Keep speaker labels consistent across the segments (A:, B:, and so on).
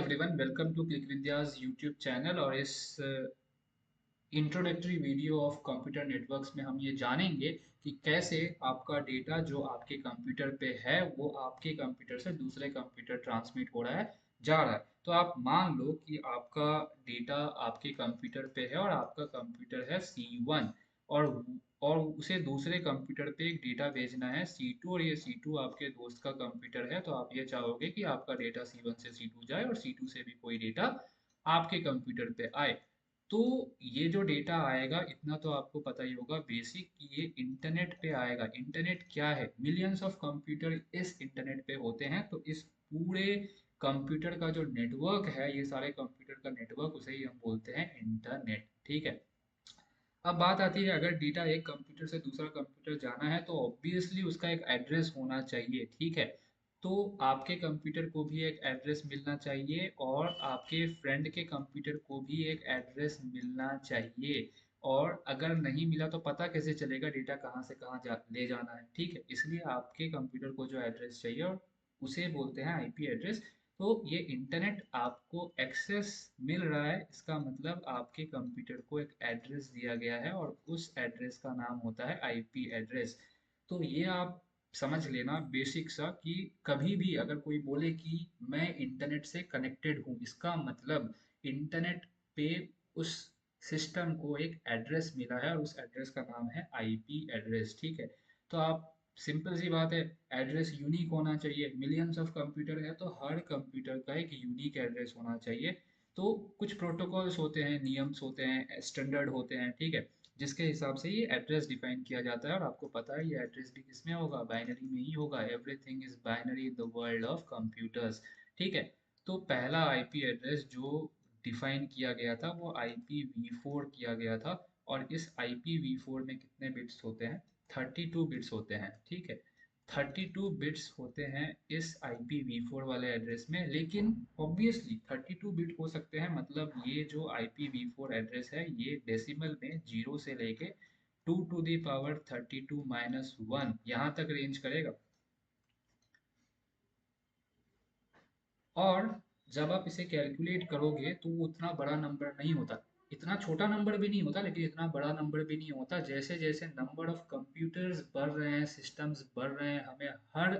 A: Everyone, welcome to click Vidya's YouTube channel. और इस introductory video of computer networks में हम ये जानेंगे कि कैसे आपका डेटा जो आपके कंप्यूटर पे है वो आपके कंप्यूटर से दूसरे कंप्यूटर ट्रांसमिट हो रहा है, जा रहा है। तो आप मान लो कि आपका डेटा आपके कंप्यूटर पे है और आपका कंप्यूटर है C1, और और उसे दूसरे कंप्यूटर पे एक डेटा भेजना है C2, और ये C2 आपके दोस्त का कंप्यूटर है। तो आप ये चाहोगे कि आपका डेटा C1 से C2 जाए और C2 से भी कोई डेटा आपके कंप्यूटर पे आए। तो ये जो डेटा आएगा, इतना तो आपको पता ही होगा बेसिक, कि ये इंटरनेट पे आएगा। इंटरनेट क्या है? मिलियंस ऑफ कंप्यूटर इस इंटरनेट पे होते हैं। तो इस पूरे कंप्यूटर का जो नेटवर्क है, ये सारे कंप्यूटर का नेटवर्क, उसे ही हम बोलते हैं इंटरनेट। ठीक है। अब बात आती है, अगर डेटा एक कंप्यूटर से दूसरा कंप्यूटर जाना है तो ऑब्वियसली उसका एक एड्रेस होना चाहिए। ठीक है। तो आपके कंप्यूटर को भी एक एड्रेस मिलना चाहिए और आपके फ्रेंड के कंप्यूटर को भी एक एड्रेस मिलना चाहिए। और अगर नहीं मिला तो पता कैसे चलेगा डेटा कहाँ से कहाँ ले जाना है? ठीक है, इसलिए आपके कंप्यूटर को जो एड्रेस चाहिए, और उसे बोलते हैं आईपी एड्रेस। तो ये इंटरनेट आपको एक्सेस मिल रहा है, इसका मतलब आपके कंप्यूटर को एक एड्रेस दिया गया है और उस एड्रेस का नाम होता है आईपी एड्रेस। तो ये आप समझ लेना बेसिक सा, कि कभी भी अगर कोई बोले कि मैं इंटरनेट से कनेक्टेड हूँ, इसका मतलब इंटरनेट पे उस सिस्टम को एक एड्रेस मिला है और उस एड्रेस का नाम है आईपी एड्रेस। ठीक है। तो आप, सिंपल सी बात है, एड्रेस यूनिक होना चाहिए। मिलियंस ऑफ कंप्यूटर है तो हर कंप्यूटर का एक यूनिक एड्रेस होना चाहिए। तो कुछ प्रोटोकॉल्स होते हैं, नियम्स होते हैं, स्टैंडर्ड होते हैं। ठीक है। जिसके हिसाब से ये एड्रेस डिफाइन किया जाता है। और आपको पता है ये एड्रेस भी किसमें होगा? बाइनरी में ही होगा। Everything is binary in the world of computers. ठीक है। तो पहला आईपी एड्रेस जो डिफाइन किया गया था वो IPv4 किया गया था। और इस IPv4 में कितने बिट्स होते हैं? 32 बिट्स होते हैं। ठीक है। 32 बिट्स होते हैं इस IPv4 वाले एड्रेस में। लेकिन ऑब्वियसली 32 बिट हो सकते हैं, मतलब ये जो IPv4 एड्रेस है ये डेसिमल में 0 से लेके 2 to the power 32 - 1 यहाँ तक रेंज करेगा। और जब आप इसे कैलकुलेट करोगे तो वो उतना बड़ा नंबर नहीं होता। इतना छोटा नंबर भी नहीं होता, लेकिन इतना बड़ा नंबर भी नहीं होता। जैसे जैसे नंबर ऑफ कंप्यूटर्स बढ़ रहे हैं, सिस्टम्स बढ़ रहे हैं, हमें हर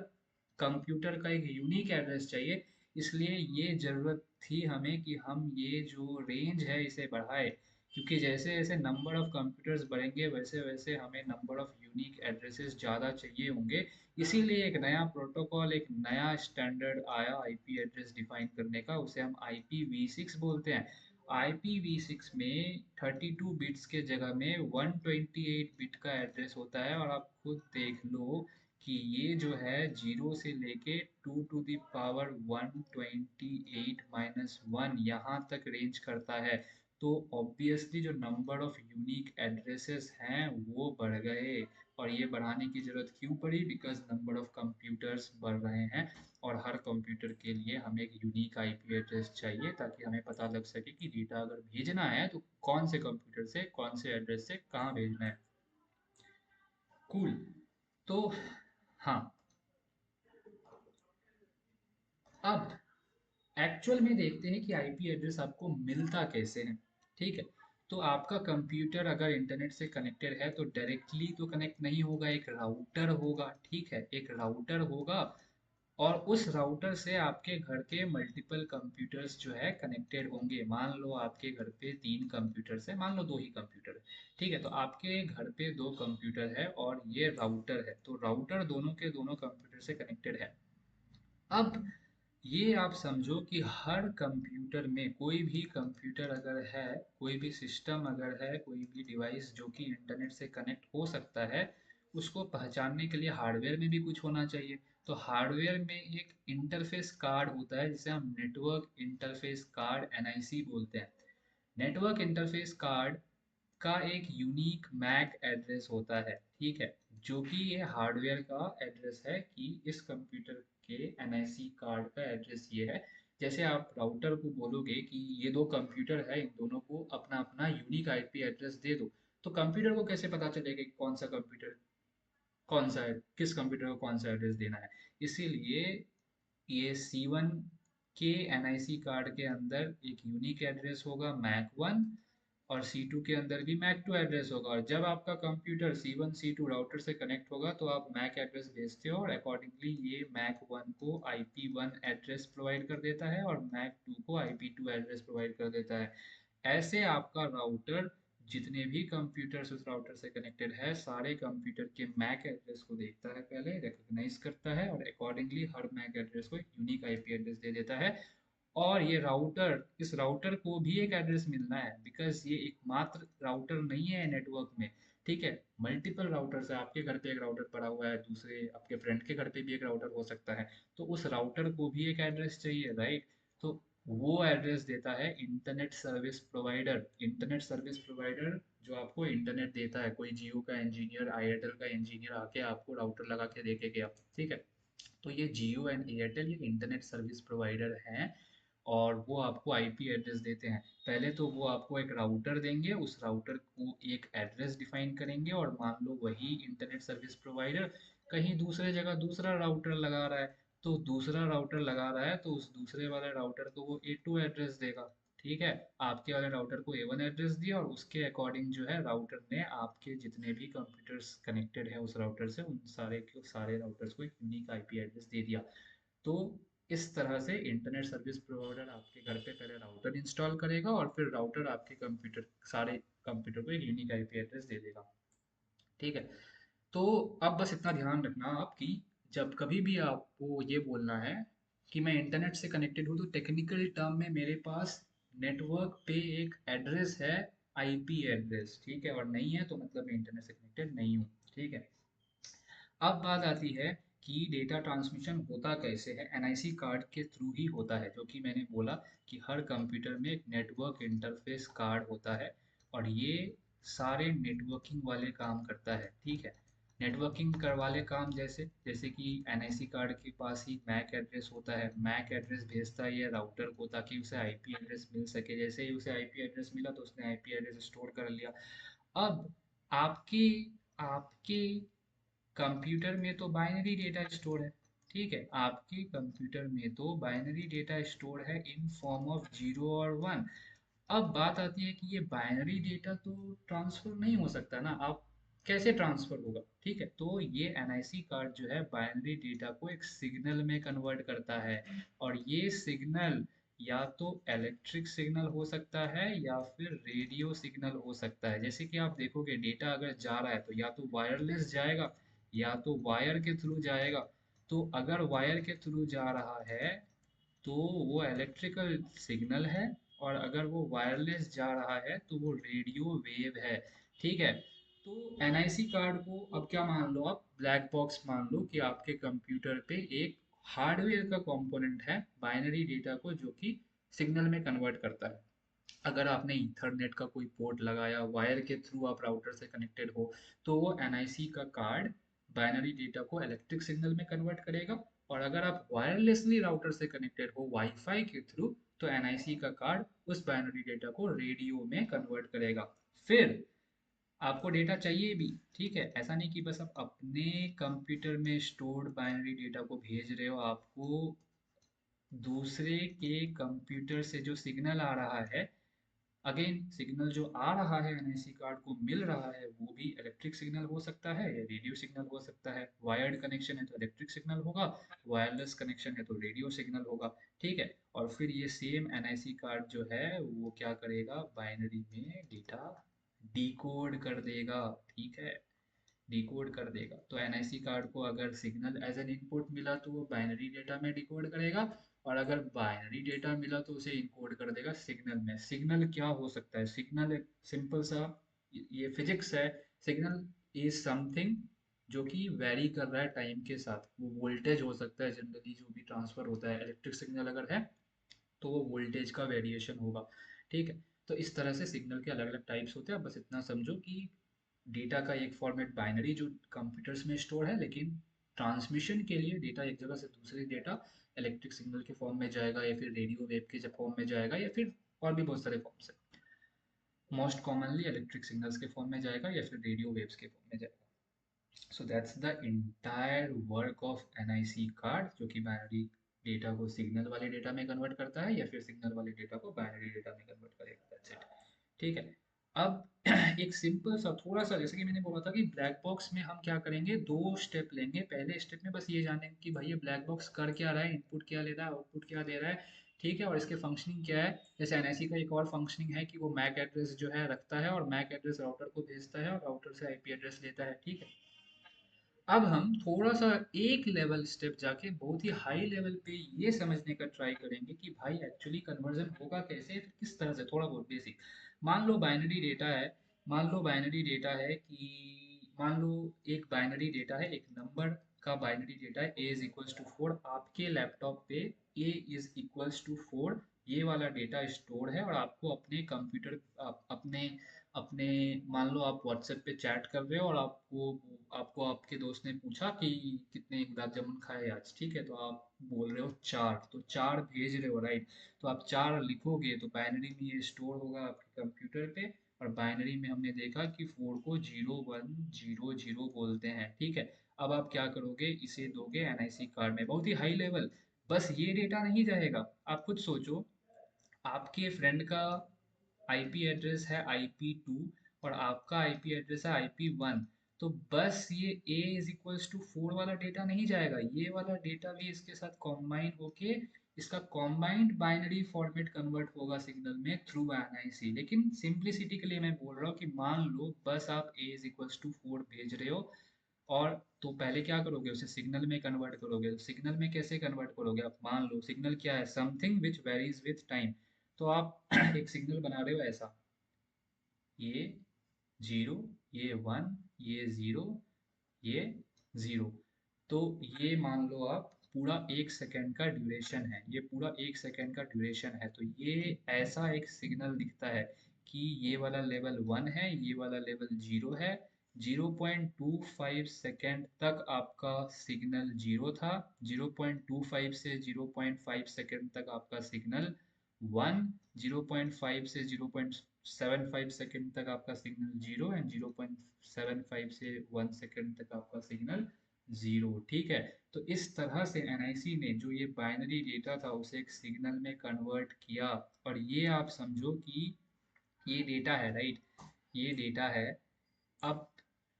A: कंप्यूटर का एक यूनिक एड्रेस चाहिए। इसलिए ये ज़रूरत थी हमें कि हम ये जो रेंज है इसे बढ़ाए, क्योंकि जैसे जैसे नंबर ऑफ कंप्यूटर्स बढ़ेंगे वैसे वैसे हमें नंबर ऑफ यूनिक एड्रेसेस ज़्यादा चाहिए होंगे। इसीलिए एक नया प्रोटोकॉल, एक नया स्टैंडर्ड आया आईपी एड्रेस डिफाइन करने का, उसे हम IPv6 बोलते हैं। IPv6 में 32 बिट्स के जगह में 128 बिट का एड्रेस होता है। और आप खुद देख लो कि ये जो है 0 से लेके 2 to the power 128 - 1 यहाँ तक रेंज करता है। तो ऑब्वियसली जो नंबर ऑफ यूनिक एड्रेसेस हैं वो बढ़ गए। और ये बढ़ाने की ज़रूरत क्यों पड़ी? बिकॉज नंबर ऑफ कंप्यूटर्स बढ़ रहे हैं और हर कंप्यूटर के लिए हमें एक यूनिक आईपी एड्रेस चाहिए, ताकि हमें पता लग सके कि डेटा अगर भेजना है तो कौन से कंप्यूटर से, कौन से एड्रेस से कहाँ भेजना है। कूल। तो हाँ, अब एक्चुअल में देखते हैं कि आईपी एड्रेस आपको मिलता कैसे है। ठीक है। तो आपका कंप्यूटर अगर इंटरनेट से कनेक्टेड है तो डायरेक्टली तो कनेक्ट नहीं होगा, एक राउटर होगा। ठीक है, एक राउटर होगा। और उस राउटर से आपके घर के मल्टीपल कंप्यूटर्स जो है कनेक्टेड होंगे। मान लो आपके घर पे 3 कंप्यूटर्स है, मान लो 2 ही कंप्यूटर है। ठीक है। तो आपके घर पे 2 कंप्यूटर है और ये राउटर है, तो राउटर दोनों के दोनों कंप्यूटर से कनेक्टेड है। अब ये आप समझो कि हर कंप्यूटर में, कोई भी कंप्यूटर अगर है, कोई भी सिस्टम अगर है, कोई भी डिवाइस जो कि इंटरनेट से कनेक्ट हो सकता है, उसको पहचानने के लिए हार्डवेयर में भी कुछ होना चाहिए। तो हार्डवेयर में एक इंटरफेस कार्ड होता है जिसे हम नेटवर्क इंटरफेस कार्ड NIC बोलते हैं। नेटवर्क इंटरफेस कार्ड का एक यूनिक मैक एड्रेस होता है। ठीक है। जो कि ये हार्डवेयर का एड्रेस है कि इस कंप्यूटर के NIC कार्ड का एड्रेस ये है। जैसे आप राउटर को बोलोगे कि ये 2 कंप्यूटर है, इन दोनों को अपना अपना यूनिक आईपी एड्रेस दे दो, तो कंप्यूटर को कैसे पता चलेगा कि कौन सा कंप्यूटर कौन सा है, किस कंप्यूटर को कौन सा एड्रेस देना है? इसीलिए ये C1 के एनआईसी कार्ड के अंदर एक यूनिक एड्रेस होगा मैक 1, और C2 के अंदर भी मैक 2 एड्रेस होगा। और जब आपका कंप्यूटर C1 C2 राउटर से कनेक्ट होगा तो आप मैक एड्रेस भेजते हो, और अकॉर्डिंगली ये मैक 1 को IP1 एड्रेस प्रोवाइड कर देता है और मैक 2 को IP2 एड्रेस प्रोवाइड कर देता है। ऐसे आपका राउटर जितने भी कंप्यूटर्स उस राउटर से कनेक्टेड है, सारे कंप्यूटर के मैक एड्रेस को देखता है, पहले रिकॉग्नाइज करता है, और अकॉर्डिंगली हर मैक एड्रेस को एक यूनिक आईपी एड्रेस दे देता है। और ये राउटर, इस राउटर को भी एक एड्रेस मिलना है, बिकॉज ये एकमात्र राउटर नहीं है नेटवर्क में। ठीक है, मल्टीपल राउटर्स है, आपके घर पे एक राउटर पड़ा हुआ है, दूसरे आपके फ्रेंड के घर पे भी एक राउटर हो सकता है, तो उस राउटर को भी एक एड्रेस चाहिए, राइट? तो वो एड्रेस देता है internet service provider. Internet service provider जो आपको इंटरनेट देता है, कोई जियो का इंजीनियर, एयरटेल का इंजीनियर आके आपको राउटर लगा के देके गया, ठीक है? तो ये जियो एंड एयरटेल ये इंटरनेट सर्विस प्रोवाइडर हैं, और वो आपको आईपी एड्रेस देते हैं। पहले तो वो आपको एक राउटर देंगे, उस राउटर को एक एड्रेस डिफाइन करेंगे, और मान लो वही इंटरनेट सर्विस प्रोवाइडर कहीं दूसरे जगह दूसरा राउटर लगा रहा है, तो दूसरा राउटर लगा रहा है तो उस दूसरे वाले राउटर को वो A2 एड्रेस देगा। ठीक है, आपके वाले राउटर को A1 एड्रेस दिया, और उसके अकॉर्डिंग जो है राउटर ने आपके जितने भी कंप्यूटर्स कनेक्टेड है उस राउटर से, उन सारे के सारे राउटर्स को एक यूनिक आईपी एड्रेस दे दिया। तो इस तरह से इंटरनेट सर्विस प्रोवाइडर आपके घर पे पहले राउटर इंस्टॉल करेगा, और फिर राउटर आपके कंप्यूटर, सारे कंप्यूटर को एक यूनिक आईपी एड्रेस दे देगा। ठीक है, तो अब बस इतना ध्यान रखना आप कि जब कभी भी आपको ये बोलना है कि मैं इंटरनेट से कनेक्टेड हूँ, तो टेक्निकल टर्म में मेरे पास नेटवर्क पे एक एड्रेस है, आईपी एड्रेस, ठीक है? और नहीं है तो मतलब मैं इंटरनेट से कनेक्टेड नहीं हूँ। ठीक है, अब बात आती है कि डेटा ट्रांसमिशन होता कैसे है। एनआईसी कार्ड के थ्रू ही होता है, जो कि मैंने बोला कि हर कंप्यूटर में एक नेटवर्क इंटरफेस कार्ड होता है, और ये सारे नेटवर्किंग वाले काम करता है। ठीक है, नेटवर्किंग कर वाले काम जैसे जैसे कि एनआईसी कार्ड के पास ही मैक एड्रेस होता है, मैक एड्रेस भेजता है ये राउटर को ताकि उसे आईपी एड्रेस मिल सके। जैसे ही उसे आईपी एड्रेस मिला तो उसने आईपी एड्रेस स्टोर कर लिया। अब आपकी आपके कंप्यूटर में तो बाइनरी डेटा स्टोर है। ठीक है, आपके कंप्यूटर में तो बाइनरी डेटा स्टोर है इन फॉर्म ऑफ 0 और 1। अब बात आती है कि ये बाइनरी डेटा तो ट्रांसफर नहीं हो सकता ना, आप कैसे ट्रांसफर होगा? ठीक है, तो ये एनआईसी कार्ड जो है बाइनरी डेटा को एक सिग्नल में कन्वर्ट करता है, और ये सिग्नल या तो इलेक्ट्रिक सिग्नल हो सकता है या फिर रेडियो सिग्नल हो सकता है। जैसे कि आप देखोगे डेटा अगर जा रहा है तो या तो वायरलेस जाएगा या तो वायर के थ्रू जाएगा। तो अगर वायर के थ्रू जा रहा है तो वो इलेक्ट्रिकल सिग्नल है, और अगर वो वायरलेस जा रहा है तो वो रेडियो वेव है। ठीक है, तो एनआईसी कार्ड को अब क्या मान लो, आप ब्लैक बॉक्स मान लो कि आपके कंप्यूटर पे एक हार्डवेयर का कंपोनेंट है बाइनरी डेटा को जो कि सिग्नल में कन्वर्ट करता है। अगर आपने ईथरनेट का कोई पोर्ट लगाया, वायर के थ्रू आप राउटर से कनेक्टेड हो, तो वो एनआईसी का कार्ड बाइनरी डेटा को इलेक्ट्रिक सिग्नल में कन्वर्ट करेगा। और अगर आप वायरलेसली राउटर से कनेक्टेड हो वाईफाई के थ्रू, तो एनआईसी का कार्ड उस बाइनरी डेटा को रेडियो में कन्वर्ट करेगा। फिर आपको डेटा चाहिए भी, ठीक है, ऐसा नहीं कि बस आप अपने कंप्यूटर में स्टोर्ड बाइनरी डेटा को भेज रहे हो, आपको दूसरे के कंप्यूटर से जो सिग्नल आ रहा है, अगेन सिग्नल जो आ रहा है एनआईसी कार्ड को मिल रहा है, वो भी इलेक्ट्रिक सिग्नल हो सकता है या रेडियो सिग्नल हो सकता है। वायर्ड कनेक्शन है तो इलेक्ट्रिक सिग्नल होगा, वायरलेस कनेक्शन है तो रेडियो सिग्नल होगा। ठीक है, और फिर ये सेम एनआईसी कार्ड जो है वो क्या करेगा, बाइनरी में डेटा डिकोड कर देगा। ठीक है, डिकोड कर देगा। तो एनआईसी कार्ड को अगर सिग्नल एज एन इनपुट मिला तो वो बाइनरी डेटा में डिकोड करेगा, और अगर बाइनरी डेटा मिला तो उसे इनकोड कर देगा सिग्नल में। सिग्नल क्या हो सकता है? सिग्नल एक सिंपल सा, ये फिजिक्स है। सिग्नल इज समथिंग जो कि वेरी कर रहा है टाइम के साथ। वो वोल्टेज हो सकता है, जनरली जो भी ट्रांसफर होता है, इलेक्ट्रिक सिग्नल अगर है तो वो वोल्टेज का वेरिएशन होगा। ठीक है, तो इस तरह से सिग्नल के अलग अलग टाइप्स होते हैं। बस इतना समझो कि डेटा का एक फॉर्मेट बाइनरी जो कंप्यूटर्स में स्टोर है, लेकिन ट्रांसमिशन के लिए डेटा एक जगह से दूसरी डेटा इलेक्ट्रिक सिग्नल के फॉर्म में जाएगा, या फिर रेडियो वेव के फॉर्म में जाएगा, या फिर और भी बहुत सारे फॉर्म्स है। मोस्ट कॉमनली इलेक्ट्रिक सिग्नल्स के फॉर्म में जाएगा या फिर रेडियो वेव्स के फॉर्म में जाएगा। So that's the entire work of NIC card, जो कि बाइनरी डेटा को सिग्नल वाले डेटा में कन्वर्ट करता है या फिर सिग्नल वाले डेटा को बाइनरी डेटा में कन्वर्ट करेगा, दैट्स इट। ठीक है। अब एक सिंपल सा थोड़ा सा, जैसे कि मैंने बोला था कि ब्लैक बॉक्स में हम क्या करेंगे, दो स्टेप लेंगे। पहले स्टेप में बस ये जानेंगे कि भाई ये ब्लैक बॉक्स कर क्या रहा है, इनपुट क्या ले रहा है, आउटपुट क्या दे रहा है, ठीक है, और इसके फंक्शनिंग क्या है। जैसे एनआईसी का एक और फंक्शनिंग है कि वो मैक एड्रेस जो है रखता है, और मैक एड्रेस राउटर को भेजता है, और राउटर से आईपी एड्रेस लेता है, ठीक है। अब हम थोड़ा सा एक लेवल स्टेप जाके बहुत ही हाई लेवल पे ये समझने का ट्राई करेंगे कि भाई एक्चुअली कन्वर्जन होगा कैसे, किस तरह से, थोड़ा बहुत बेसिक। मान लो बाइनरी डेटा है, मान लो बाइनरी डेटा है कि मान लो एक बाइनरी डेटा है, एक नंबर का बाइनरी डेटा है, ए इज इक्वल्स टू 4। आपके लैपटॉप पे ए इज इक्वल्स टू 4 ये वाला डेटा स्टोर है, और आपको अपने कंप्यूटर अपने अपने मान लो आप व्हाट्सएप पे चैट कर रहे हो, और आपको आपको आपके दोस्त ने पूछा कि कितने गुलाब जामुन खाए आज, ठीक है, तो आप बोल रहे हो 4, तो 4 भेज रहे हो, राइट। तो आप 4 लिखोगे तो बाइनरी में ये स्टोर होगा आपके कंप्यूटर पे, और बाइनरी में हमने देखा कि 4 को 0100 बोलते हैं, ठीक है। अब आप क्या करोगे, इसे दोगे एनआईसी कार्ड में, बहुत ही हाई लेवल। बस ये डेटा नहीं जाएगा, आप खुद सोचो, आपके फ्रेंड का आईपी एड्रेस है IP2, और आपका आईपी एड्रेस है IP1। तो बस ये a इज इक्वल्स टू 4 वाला डेटा नहीं जाएगा, ये वाला डेटा भी इसके साथ कॉम्बाइन होके इसका कॉम्बाइंड बाइनरी फॉर्मेट कन्वर्ट होगा सिग्नल में थ्रू एनआईसी। लेकिन सिंप्लिसिटी के लिए मैं बोल रहा हूँ कि मान लो बस आप a इज इक्वल्स टू 4 भेज रहे हो, और तो पहले क्या करोगे, उसे सिग्नल में कन्वर्ट करोगे। तो सिग्नल में कैसे कन्वर्ट करोगे, आप मान लो सिग्नल क्या है, something which varies with time. तो आप एक सिग्नल बना रहे हो ऐसा, ये 0, ये 1, ये 0, ये 0। तो ये मान लो आप पूरा 1 सेकेंड का ड्यूरेशन है, ये पूरा 1 सेकेंड का ड्यूरेशन है। तो ये ऐसा एक सिग्नल दिखता है कि ये वाला लेवल 1 है, ये वाला लेवल 0 है। 0.25 सेकेंड तक आपका सिग्नल 0 था, 0.25 से 0.5 सेकेंड तक आपका सिग्नल 1, 0.5 से 0.75 सेकेंड तक आपका सिग्नल 0, एंड 0.75 से 1 सेकेंड तक आपका सिग्नल 0, ठीक है। तो इस तरह से एनआईसी ने जो ये बाइनरी डेटा था उसे एक सिग्नल में कन्वर्ट किया। और ये आप समझो कि ये डेटा है, राइट, ये डेटा है। अब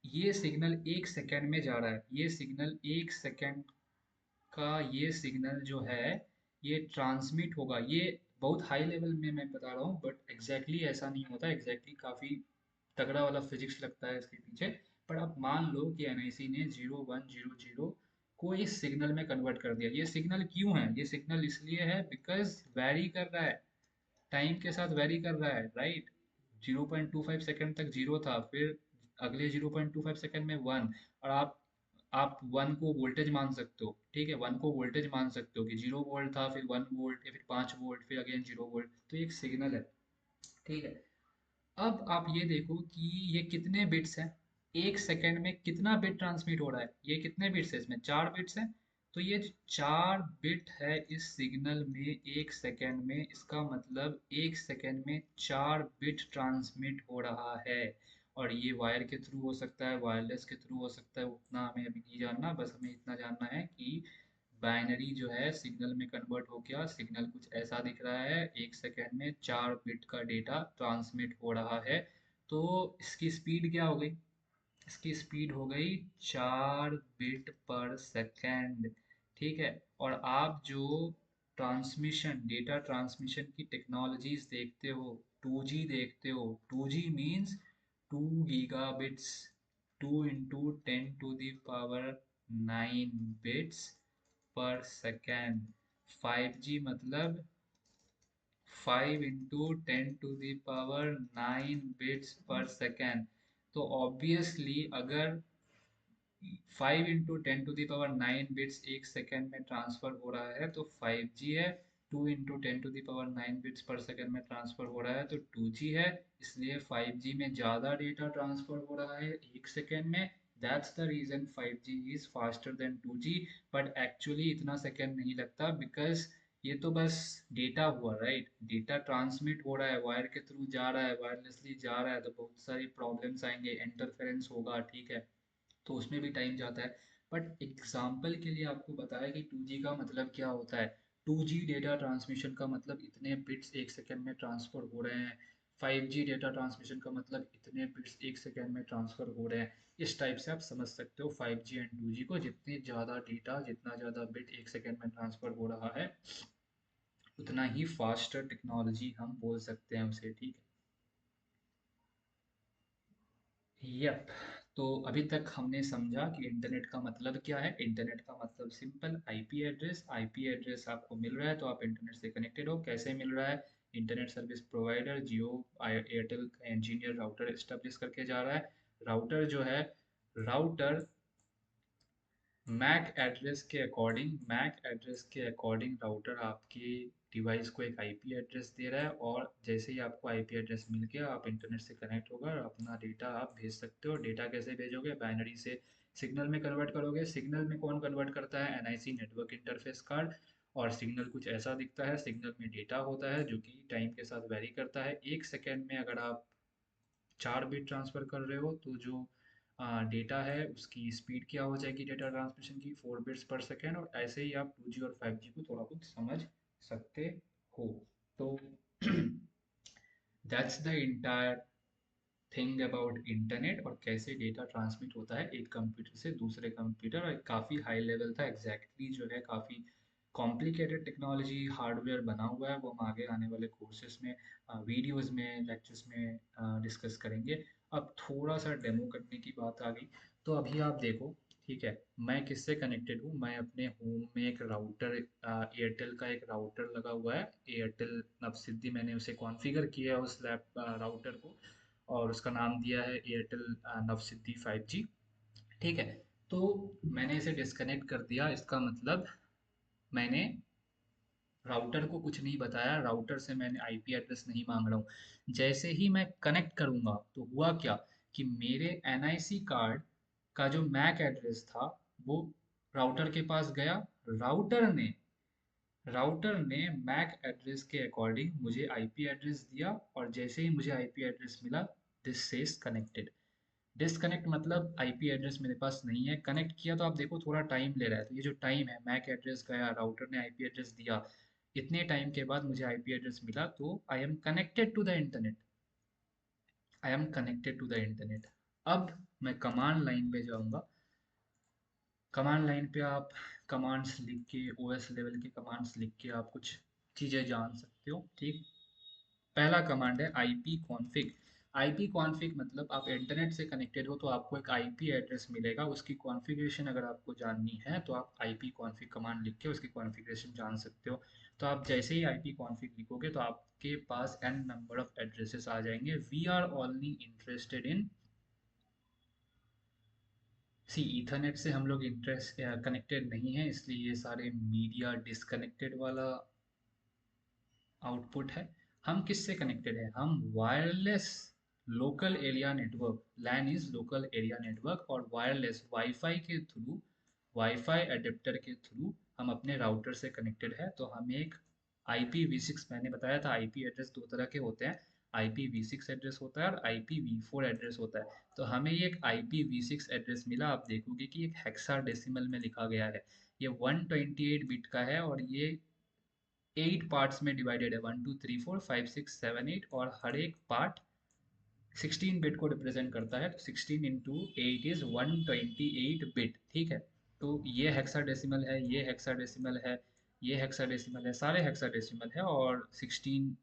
A: ये सिग्नल 1 सेकेंड में जा रहा है, ये सिग्नल 1 सेकेंड का ये सिग्नल जो है ये ट्रांसमिट होगा। ये बहुत हाई लेवल में मैं बता रहा हूँ, बट एग्जैक्टली ऐसा नहीं होता, एग्जैक्टली काफ़ी तगड़ा वाला फिजिक्स लगता है इसके पीछे। पर आप मान लो कि एनआईसी ने 0100 को इस सिग्नल में कन्वर्ट कर दिया। ये सिग्नल क्यों है, ये सिग्नल इसलिए है बिकॉज वैरी कर रहा है, टाइम के साथ वैरी कर रहा है, राइट। 0.25 सेकेंड तक 0 था, फिर अगले 0.25 सेकेंड में 1। और आप 1 को वोल्टेज मान सकते हो, ठीक है, 1 को वोल्टेज मान सकते हो कि 0 वोल्ट था, फिर 1 वोल्ट, या फिर 5 वोल्ट, फिर अगेन 0 वोल्ट। तो एक सिग्नल है, ठीक है। अब आप ये देखो कि ये कितने बिट्स हैं, 1 सेकेंड में कितना बिट ट्रांसमिट हो रहा है, ये कितने बिट्स है, इसमें 4 बिट्स हैं। तो ये जो 4 बिट है इस सिग्नल में 1 सेकेंड में, इसका मतलब 1 सेकेंड में 4 बिट ट्रांसमिट हो रहा है। और ये वायर के थ्रू हो सकता है, वायरलेस के थ्रू हो सकता है, उतना हमें अभी नहीं जानना, बस हमें इतना जानना है कि बाइनरी जो है सिग्नल में कन्वर्ट हो गया। सिग्नल कुछ ऐसा दिख रहा है, 1 सेकेंड में 4 बिट का डेटा ट्रांसमिट हो रहा है। तो इसकी स्पीड क्या हो गई, इसकी स्पीड हो गई 4 बिट पर सेकेंड, ठीक है। और आप जो ट्रांसमिशन, डेटा ट्रांसमिशन की टेक्नोलॉजीज देखते हो, 2G देखते हो, 2G मीन्स 2 गीगाबिट्स, 2 × 10⁻⁹ पर सेकेंड। 5G मतलब 5 × 10⁻⁹ तो ऑब्वियसली अगर 5 × 10⁻⁹ बिट्स 1 सेकेंड में ट्रांसफर हो रहा है तो 5G है। 2 × 10⁻⁹ बिट्स पर सेकेंड में ट्रांसफर हो रहा है तो 2G है। इसलिए 5G में ज़्यादा डेटा ट्रांसफर हो रहा है 1 सेकेंड में। That's the reason 5G is faster than 2G। But actually इतना सेकेंड नहीं लगता, बिकॉज ये तो बस डेटा हुआ, राइट। डेटा ट्रांसमिट हो रहा है, वायर के थ्रू जा रहा है, वायरलेसली जा रहा है, तो बहुत सारी प्रॉब्लम्स आएंगे, इंटरफेरेंस होगा, ठीक है, तो उसमें भी टाइम जाता है। बट एग्जाम्पल के लिए आपको बताया कि 2G का मतलब क्या होता है। 2G डेटा ट्रांसमिशन का मतलब इतने बिट्स एक सेकेंड में ट्रांसफर हो रहे हैं। 5G डेटा ट्रांसमिशन का मतलब इतने बिट्स एक सेकेंड में ट्रांसफर हो रहे हैं। इस टाइप से आप समझ सकते हो 5G एंड 2G को। जितनी ज़्यादा डेटा, जितना ज़्यादा बिट एक सेकेंड में ट्रांसफर हो रहा है, उतना ही फास्टर टेक्नोलॉजी हम बोल सकते हैं उसे, ठीक है। यप। तो अभी तक हमने समझा कि इंटरनेट का मतलब क्या है। इंटरनेट का मतलब simple IP address. IP address आपको मिल रहा है तो आप इंटरनेट से कनेक्टेड हो। कैसे मिल रहा है? Internet service provider Jio Airtel का इंजीनियर राउटर एस्टेब्लिश करके जा रहा है। राउटर जो है, राउटर मैक एड्रेस के अकॉर्डिंग राउटर आपके डिवाइस को एक आईपी एड्रेस दे रहा है, और जैसे ही आपको आईपी एड्रेस मिल गया, आप इंटरनेट से कनेक्ट होगा और अपना डेटा आप भेज सकते हो। डेटा कैसे भेजोगे? बाइनरी से सिग्नल में कन्वर्ट करोगे। सिग्नल में कौन कन्वर्ट करता है? NIC network interface card. और सिग्नल कुछ ऐसा दिखता है। सिग्नल में डेटा होता है जो कि टाइम के साथ वेरी करता है। एक सेकेंड में अगर आप 4 बिट ट्रांसफ़र कर रहे हो तो जो डेटा है उसकी स्पीड क्या हो जाएगी डेटा ट्रांसमिशन की? 4 बिट्स पर सेकेंड। और ऐसे ही आप 2G और 5G को थोड़ा बहुत समझ सकते हो। तो that's the entire thing about internet और कैसे डेटा ट्रांसमिट होता है एक कंप्यूटर से दूसरे कंप्यूटर। और काफ़ी हाई लेवल था, एग्जैक्टली जो है काफ़ी कॉम्प्लिकेटेड टेक्नोलॉजी हार्डवेयर बना हुआ है। वो हम आगे आने वाले कोर्सेज में, वीडियोस में, लेक्चर्स में डिस्कस करेंगे। अब थोड़ा सा डेमो करने की बात आ गई। तो अभी आप देखो, ठीक है, मैं किससे कनेक्टेड हूँ? मैं अपने होम में एक राउटर, एयरटेल का एक राउटर लगा हुआ है, एयरटेल नवसिद्धि। मैंने उसे कॉन्फ़िगर किया है उस लैप राउटर को, और उसका नाम दिया है एयरटेल नवसिद्धि 5G। ठीक है। तो मैंने इसे डिस्कनेक्ट कर दिया। इसका मतलब मैंने राउटर को कुछ नहीं बताया, राउटर से मैंने आईपी एड्रेस नहीं मांग रहा हूँ। जैसे ही मैं कनेक्ट करूँगा तो हुआ क्या कि मेरे एनआईसी कार्ड का जो मैक एड्रेस था वो राउटर के पास गया। राउटर ने राउटर ने मैक एड्रेस के अकॉर्डिंग मुझे आईपी एड्रेस दिया, और जैसे ही मुझे आईपी एड्रेस मिला, दिस सेज कनेक्टेड। डिसकनेक्ट मतलब आईपी एड्रेस मेरे पास नहीं है। कनेक्ट किया तो आप देखो थोड़ा टाइम ले रहा है। तो ये जो टाइम है, मैक एड्रेस गया, राउटर ने आईपी एड्रेस दिया, इतने टाइम के बाद मुझे आईपी एड्रेस मिला, तो I am connected to the internet. I am connected to the internet. अब मैं कमांड लाइन पे जाऊंगा। कमांड लाइन पे आप कमांड्स लिख के, ओएस लेवल के कमांड्स लिख के आप कुछ चीज़ें जान सकते हो, ठीक। पहला कमांड है आईपी कॉन्फ़िग। आईपी कॉन्फ़िग मतलब आप इंटरनेट से कनेक्टेड हो तो आपको एक आईपी एड्रेस मिलेगा। उसकी कॉन्फ़िगरेशन अगर आपको जाननी है तो आप आईपी कॉन्फ़िग कमांड लिख के उसकी कॉन्फ़िगरेशन जान सकते हो। तो आप जैसे ही आईपी कॉन्फ़िग लिखोगे तो आपके पास एन नंबर ऑफ एड्रेसेस आ जाएंगे। We are only interested in, see, Ethernet से हम लोग इंटरेस्ट कनेक्टेड नहीं है, इसलिए ये सारे मीडिया डिसकनेक्टेड वाला आउटपुट है। हम किससे कनेक्टेड है? हम wireless local area network, LAN is local area network, और वायरलेस वाईफाई के थ्रू, वाईफाई एडेप्टर के थ्रू हम अपने राउटर से कनेक्टेड है। तो हम एक IPv6, मैंने बताया था आईपी एड्रेस दो तरह के होते हैं। IPv6 एड्रेस होता है और IPv4 एड्रेस होता है। तो हमें ये एक IPv6 एड्रेस मिला। आप देखोगे कि एक हेक्साडेसिमल में लिखा गया है। ये 128 बिट का है, और ये 8 पार्ट्स में डिवाइडेड है, 1 2 3 4 5 6 7 8, और हर एक पार्ट 16 बिट को रिप्रेजेंट करता है। तो 16 × 8 इज 128 बिट, ठीक है। तो ये हेक्साडेसिमल है, ये हेक्साडेसिमल है, ये हेक्साडेसिमल है, सारे हेक्साडेसिमल है। और 16,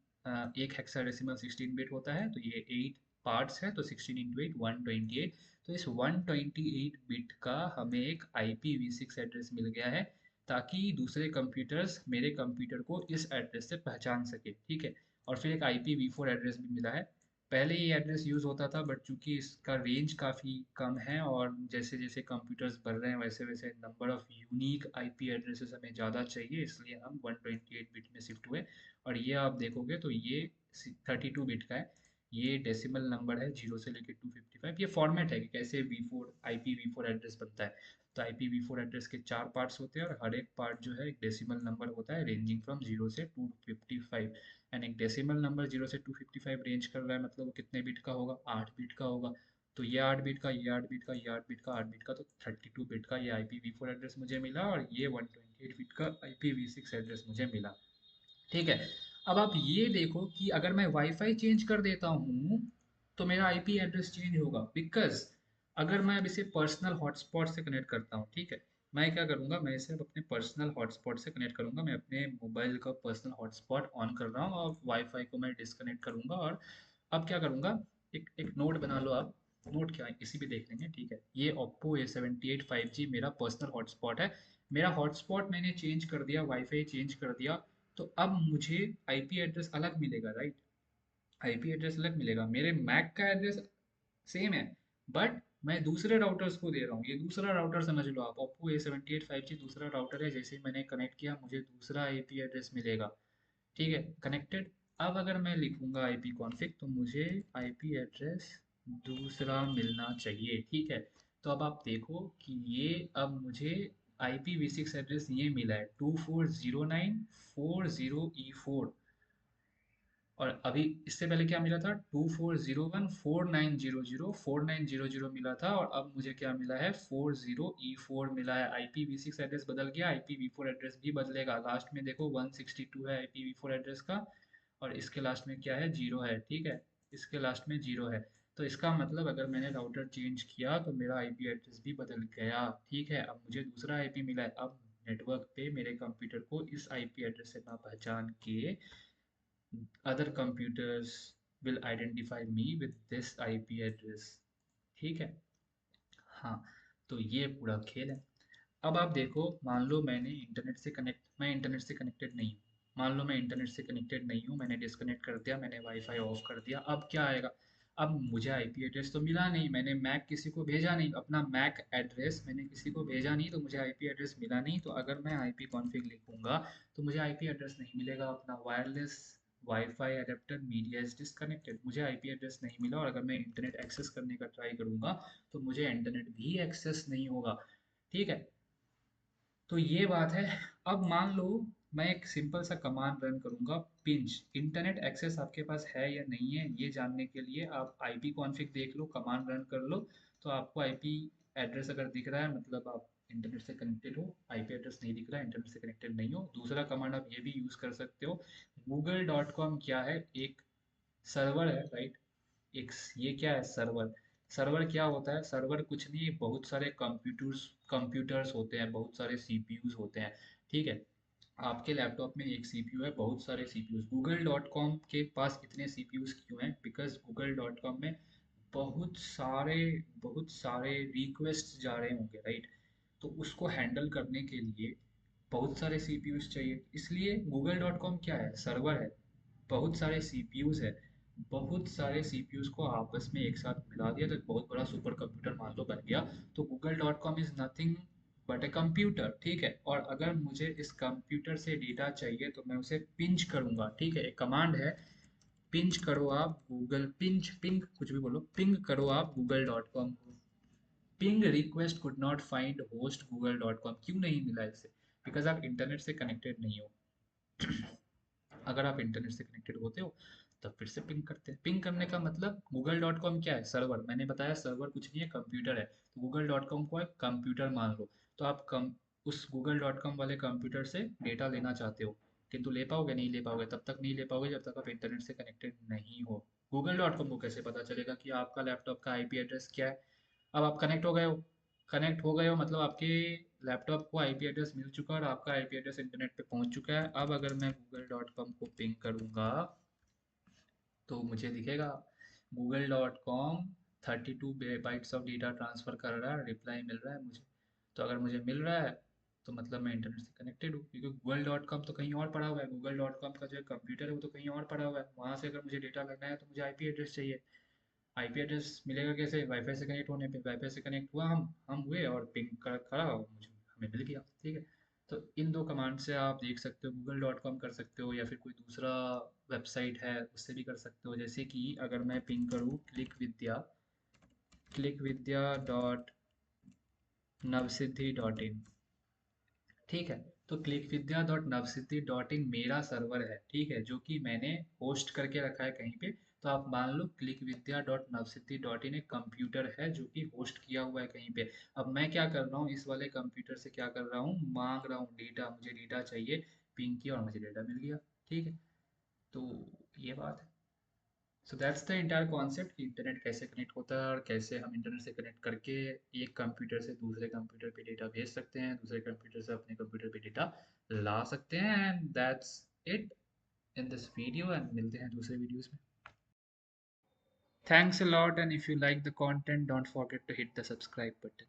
A: एक हेक्साडेसिमल 16 बिट होता है, तो ये 8 पार्ट्स है, तो 16 × 8 128। तो इस 128 बिट का हमें एक IPv6 एड्रेस मिल गया है, ताकि दूसरे कंप्यूटर्स मेरे कंप्यूटर को इस एड्रेस से पहचान सके, ठीक है। और फिर एक IPv4 एड्रेस भी मिला है। पहले ये एड्रेस यूज़ होता था, बट चूंकि इसका रेंज काफ़ी कम है, और जैसे जैसे कंप्यूटर्स बढ़ रहे हैं वैसे वैसे number of unique IP addresses हमें ज़्यादा चाहिए, इसलिए हम 128 बिट में शिफ्ट हुए। और ये आप देखोगे तो ये 32 बिट का है। ये डेसिमल नंबर है 0 से लेकर 255। ये फॉर्मेट है कि कैसे IPv4 एड्रेस बनता है। तो IPv4 एड्रेस के 4 पार्ट्स होते हैं, और हर एक पार्ट जो है एक डेसिमल नंबर होता है, रेंजिंग फ्रॉम 0 से 255। एंड एक डेसिमल नंबर 0 से 255 रेंज कर रहा है, मतलब वो कितने बिट का होगा? 8 बिट का होगा। तो ये 8 बिट का, ये 8 बिट का, ये 8 बिट का, 8 बिट का, तो 32 बिट का ये IPv4 एड्रेस मुझे मिला और ये 128 बिट का IPv6 एड्रेस मुझे मिला। ठीक है। अब आप ये देखो कि अगर मैं वाईफाई चेंज कर देता हूँ तो मेरा आईपी एड्रेस चेंज होगा, बिकॉज अगर मैं अब इसे पर्सनल हॉटस्पॉट से कनेक्ट करता हूँ, ठीक है, मैं क्या करूँगा, मैं इसे अब अपने पर्सनल हॉटस्पॉट से कनेक्ट करूँगा, मैं अपने मोबाइल का पर्सनल हॉटस्पॉट ऑन कर रहा हूँ और वाईफाई को मैं डिस्कनेक्ट करूँगा। और अब क्या करूँगा, एक एक नोट बना लो आप, नोट क्या है इसी भी देख लेंगे, ठीक है। ये ओप्पो A78 5G मेरा पर्सनल हॉटस्पॉट है। मेरा हॉटस्पॉट मैंने चेंज कर दिया, वाईफाई चेंज कर दिया, तो अब मुझे आईपी एड्रेस अलग मिलेगा, राइट। आईपी एड्रेस अलग मिलेगा, मेरे मैक का एड्रेस सेम है, बट मैं दूसरे राउटर्स को दे रहा हूँ। ये दूसरा राउटर समझ लो आप, ओप्पो A78 5G दूसरा राउटर है, जैसे ही मैंने कनेक्ट किया मुझे दूसरा आईपी एड्रेस मिलेगा, ठीक है, कनेक्टेड। अब अगर मैं लिखूंगा आईपी कॉन्फ़िग तो मुझे आईपी एड्रेस दूसरा मिलना चाहिए, ठीक है। तो अब आप देखो कि ये अब मुझे IPv6 एड्रेस ये मिला है 240940E4। और अभी इससे पहले क्या मिला था, 24014900 मिला था, और अब मुझे क्या मिला है, 40E4 मिला है। IPv6 एड्रेस बदल गया, IPv4 एड्रेस भी बदलेगा। लास्ट में देखो 162 है IPv4 एड्रेस का, और इसके लास्ट में क्या है, जीरो है, ठीक है, इसके लास्ट में जीरो है। तो इसका मतलब अगर मैंने राउटर चेंज किया तो मेरा आईपी एड्रेस भी बदल गया, ठीक है। अब मुझे दूसरा आईपी मिला है। अब नेटवर्क पे मेरे कंप्यूटर को इस आईपी एड्रेस से ना पहचान के other computers will identify me with this IP address, ठीक है। हाँ, तो ये पूरा खेल है। अब आप देखो, मान लो मैं इंटरनेट से कनेक्टेड नहीं हूँ, मान लो मैं इंटरनेट से कनेक्टेड नहीं हूँ, मैंने डिस्कनेक्ट कर दिया, मैंने वाईफाई ऑफ कर दिया, अब क्या आएगा, अब मुझे आईपी एड्रेस तो मिला नहीं, मैंने मैक किसी को भेजा नहीं, अपना मैक एड्रेस मैंने किसी को भेजा नहीं, तो मुझे आईपी एड्रेस मिला नहीं। तो अगर मैं आईपी कॉन्फ़िग लिखूंगा तो मुझे आईपी एड्रेस नहीं मिलेगा, अपना wireless wifi adapter media is disconnected, मुझे आईपी एड्रेस नहीं मिला। और अगर मैं इंटरनेट एक्सेस करने का ट्राई करूंगा तो मुझे इंटरनेट भी एक्सेस नहीं होगा, ठीक है। तो ये बात है। अब मान लो मैं एक सिंपल सा कमांड रन करूंगा, पिंच। इंटरनेट एक्सेस आपके पास है या नहीं है ये जानने के लिए आप आईपी कॉन्फ़िग देख लो, कमांड रन कर लो, तो आपको आईपी एड्रेस अगर दिख रहा है मतलब आप इंटरनेट से कनेक्टेड हो, आईपी एड्रेस नहीं दिख रहा है इंटरनेट से कनेक्टेड नहीं हो। दूसरा कमांड आप ये भी यूज कर सकते हो, google.com क्या है, एक सर्वर है, राइट। एक ये क्या है, सर्वर। सर्वर क्या होता है, सर्वर कुछ नहीं, बहुत सारे कंप्यूटर्स कंप्यूटर्स होते हैं, बहुत सारे सीपीयूज होते हैं, ठीक है। आपके लैपटॉप में एक सीपीयू है, बहुत सारे सीपीयूज। गूगल.com के पास इतने सीपीयूज क्यों हैं, बिकॉज गूगल.com में बहुत सारे बहुत सारे रिक्वेस्ट जा रहे होंगे, राइट। तो उसको हैंडल करने के लिए बहुत सारे सीपीयूज चाहिए, इसलिए गूगल.com क्या है, सर्वर है। बहुत सारे सीपीयूज है, बहुत सारे सीपीयूज को आपस में एक साथ मिला दिया तो एक बहुत बड़ा सुपर कंप्यूटर मान लो बन गया। तो google.com is nothing but a computer, ठीक है। और अगर मुझे इस कंप्यूटर से डेटा चाहिए तो मैं उसे पिंच करूंगा, ठीक है। एक कमांड है, पिंच करो आप गूगल, पिंच पिंग कुछ भी बोलो, पिंग करो आप google.com को। Ping request could not find host google.com, क्यों नहीं मिला इसे, बिकॉज आप इंटरनेट से कनेक्टेड नहीं हो। अगर आप इंटरनेट से कनेक्टेड होते हो तब फिर से पिंग करते हैं। पिंग करने का मतलब, google.com क्या है, सर्वर। मैंने बताया सर्वर कुछ नहीं है, कंप्यूटर है, तो google.com को एक कंप्यूटर मान लो। तो आप उस google.com वाले कंप्यूटर से डेटा लेना चाहते हो, किंतु ले पाओगे नहीं, ले पाओगे तब तक नहीं ले पाओगे जब तक आप इंटरनेट से कनेक्टेड नहीं हो। google.com को कैसे पता चलेगा कि आपका लैपटॉप का आईपी एड्रेस क्या है। अब आप कनेक्ट हो गए हो, कनेक्ट हो गए हो मतलब आपके लैपटॉप को आईपी एड्रेस मिल चुका है और आपका आईपी एड्रेस इंटरनेट पे पहुंच चुका है। अब अगर मैं google.com को पिंग करूंगा तो मुझे दिखेगा google.com 32 bytes of data transfer कर रहा है, रिप्लाई मिल रहा है मुझे। तो अगर मुझे मिल रहा है तो मतलब मैं इंटरनेट से कनेक्टेड हूँ, क्योंकि google.com तो कहीं और पड़ा हुआ है, google.com का जो कंप्यूटर है वो तो कहीं और पड़ा हुआ है, वहाँ से अगर मुझे डेटा लगना है तो मुझे आईपी एड्रेस चाहिए। आईपी एड्रेस मिलेगा कैसे, वाईफाई से कनेक्ट होने पे। वाईफाई से कनेक्ट हुआ, हम हुए और पिंग कर करा और मुझे हमें मिल गया, ठीक है। तो इन दो कमांड से आप देख सकते हो, google.com कर सकते हो या फिर कोई दूसरा वेबसाइट है उससे भी कर सकते हो। जैसे कि अगर मैं पिंग करूँ क्लिक विद्या डॉट navsiddhi.in, ठीक है। तो clickvidya.navsiddhi.in मेरा सर्वर है, ठीक है, जो कि मैंने होस्ट करके रखा है कहीं पे। तो आप मान लो clickvidya.navsiddhi.in एक कंप्यूटर है जो कि होस्ट किया हुआ है कहीं पे। अब मैं क्या कर रहा हूँ, इस वाले कंप्यूटर से क्या कर रहा हूँ, मांग रहा हूँ डेटा, मुझे डेटा चाहिए पिंकी, और मुझे डेटा मिल गया। ठीक है, तो ये बात है। So that's the entire concept कि इंटरनेट कैसे कनेक्ट होता है और कैसे हम इंटरनेट से कनेक्ट करके एक कंप्यूटर से दूसरे कंप्यूटर पे डेटा भेज सकते हैं, दूसरे कंप्यूटर से अपने कंप्यूटर पे डेटा ला सकते हैं। And that's it in this video, and मिलते हैं दूसरे वीडियोस में। Thanks a lot, and if you like the content, don't forget to hit the subscribe button.